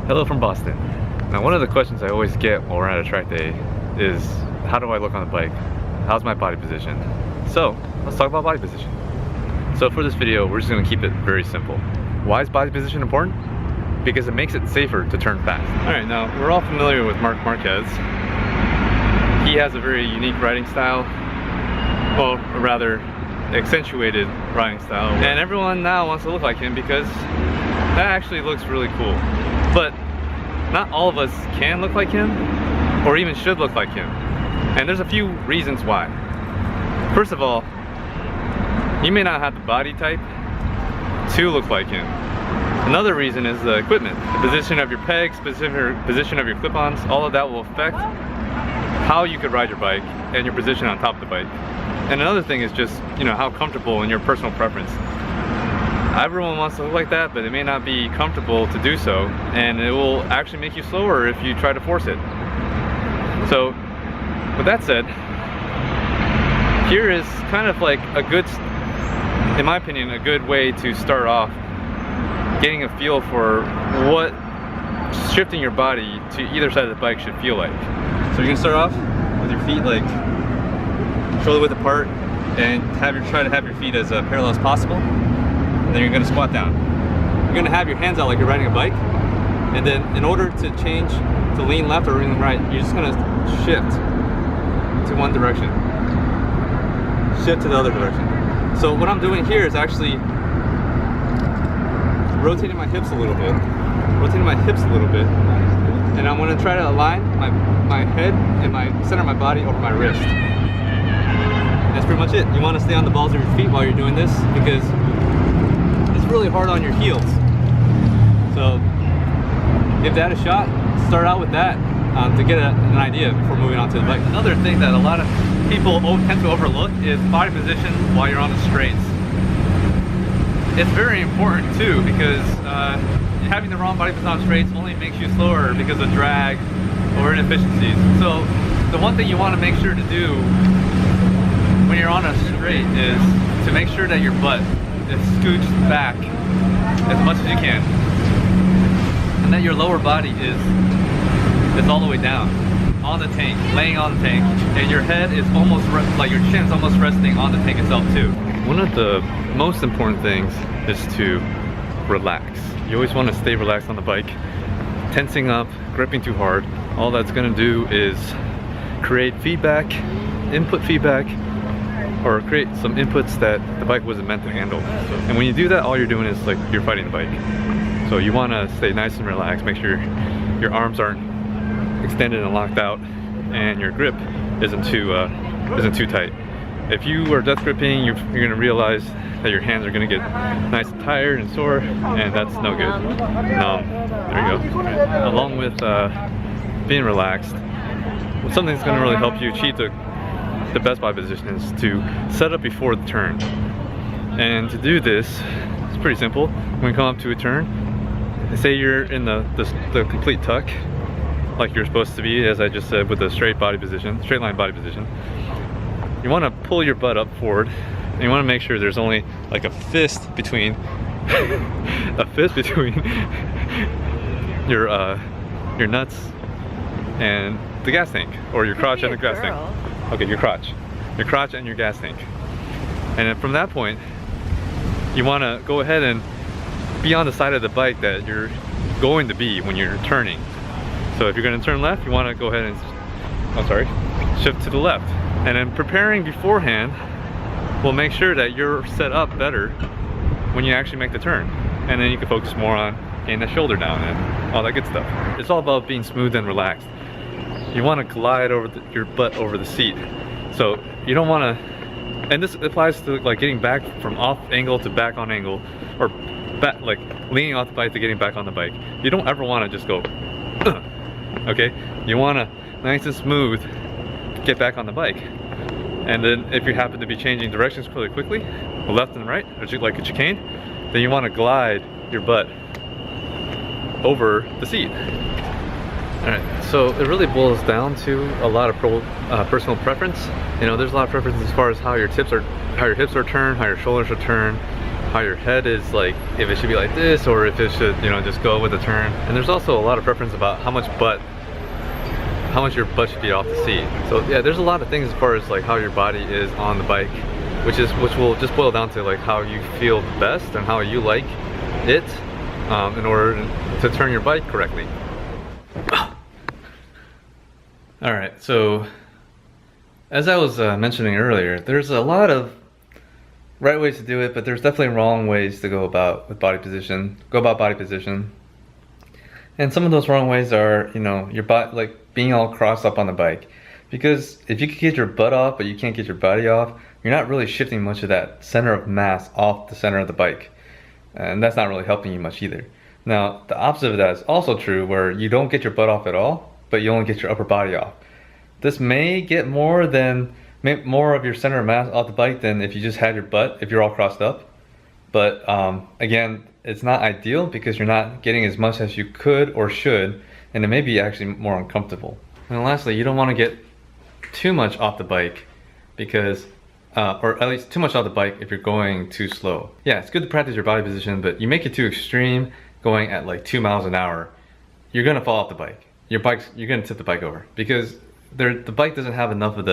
Hello from Boston. Now, one of the questions I always get while we're at a track day is, how do I look on the bike? How's my body position? So, let's talk about body position. So for this video, we're just gonna keep it very simple. Why is body position important? Because it makes it safer to turn fast. All right, now we're all familiar with Marc Marquez. He has a very unique riding style, well, rather accentuated riding style. And everyone now wants to look like him because that actually looks really cool. But not all of us can look like him, or even should look like him. And there's a few reasons why. First of all, you may not have the body type to look like him. Another reason is the equipment. The position of your pegs, position of your clip-ons, all of that will affect how you could ride your bike and your position on top of the bike. And another thing is just, how comfortable in your personal preference. Everyone wants to look like that, but it may not be comfortable to do so, and it will actually make you slower if you try to force it. So, with that said, here is kind of like a good, in my opinion, a good way to start off getting a feel for what shifting your body to either side of the bike should feel like. So you're gonna start off with your feet like shoulder width apart, and try to have your feet as parallel as possible. Then you're gonna squat down. You're gonna have your hands out like you're riding a bike, and then in order to change to lean left or lean right, you're just gonna shift to one direction, shift to the other direction. So what I'm doing here is actually rotating my hips a little bit, and I'm gonna try to align my head and my center of my body over my wrist. That's pretty much it. You wanna stay on the balls of your feet while you're doing this because really hard on your heels. So give that a shot. Start out with that to get an idea before moving on to the bike. Another thing that a lot of people tend to overlook is body position while you're on the straights. It's very important too because having the wrong body position on straights only makes you slower because of drag or inefficiencies. So the one thing you want to make sure to do when you're on a straight is to make sure that your butt is scooched back as much as you can, and that your lower body is all the way down on the tank, laying on the tank, and your head is almost like your chin's almost resting on the tank itself too. One of the most important things is to relax. You always want to stay relaxed on the bike. Tensing up, gripping too hard, all that's going to do is create feedback, input feedback, or create some inputs that the bike wasn't meant to handle. And when you do that, all you're doing is like you're fighting the bike. So you want to stay nice and relaxed, make sure your arms aren't extended and locked out, and your grip isn't too tight. If you are death gripping, you're going to realize that your hands are going to get nice and tired and sore, and that's no good. There you go. Along with being relaxed, something that's going to really help you achieve the best body position is to set up before the turn. And to do this, it's pretty simple. When you come up to a turn, say you're in the complete tuck, like you're supposed to be, as I just said, with a straight line body position. You want to pull your butt up forward, and you want to make sure there's only like a fist between your nuts and the gas tank, or your crotch and the gas tank. Okay, your crotch and your gas tank. And then from that point, you want to go ahead and be on the side of the bike that you're going to be when you're turning. So if you're going to turn left, you want to go ahead and, shift to the left. And then preparing beforehand will make sure that you're set up better when you actually make the turn. And then you can focus more on getting the shoulder down and all that good stuff. It's all about being smooth and relaxed. You want to glide over your butt over the seat. So you don't want to, and this applies to like getting back from off angle to back on angle, or back, like leaning off the bike to getting back on the bike. You don't ever want to just go, okay? You want to nice and smooth get back on the bike. And then if you happen to be changing directions really quickly, left and right, like a chicane, then you want to glide your butt over the seat. Alright, so it really boils down to a lot of personal preference. There's a lot of preference as far as how your hips are turned, how your shoulders are turned, how your head is, like if it should be like this or if it should, you know, just go with the turn. And there's also a lot of preference about how much your butt should be off the seat. So yeah, there's a lot of things as far as like how your body is on the bike, which will just boil down to like how you feel best and how you like it in order to turn your bike correctly. All right, so as I was mentioning earlier, there's a lot of right ways to do it, but there's definitely wrong ways to go about body position. And some of those wrong ways are, you know, your body, like being all crossed up on the bike. Because if you can get your butt off, but you can't get your body off, you're not really shifting much of that center of mass off the center of the bike. And that's not really helping you much either. Now, the opposite of that is also true, where you don't get your butt off at all, but you only get your upper body off. This may get more of your center of mass off the bike than if you just had your butt, if you're all crossed up. But again, it's not ideal because you're not getting as much as you could or should, and it may be actually more uncomfortable. And lastly, you don't want to get too much off the bike because, or at least too much off the bike if you're going too slow. Yeah, it's good to practice your body position, but you make it too extreme going at like 2 miles an hour, you're gonna fall off the bike. You're gonna tip the bike over because the bike doesn't have enough of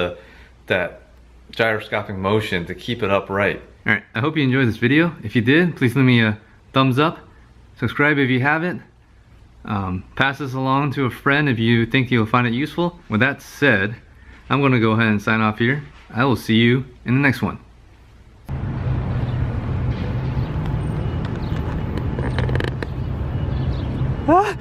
that gyroscopic motion to keep it upright. All right, I hope you enjoyed this video. If you did, please leave me a thumbs up. Subscribe if you haven't. Pass this along to a friend if you think you'll find it useful. With that said, I'm gonna go ahead and sign off here. I will see you in the next one. Ah!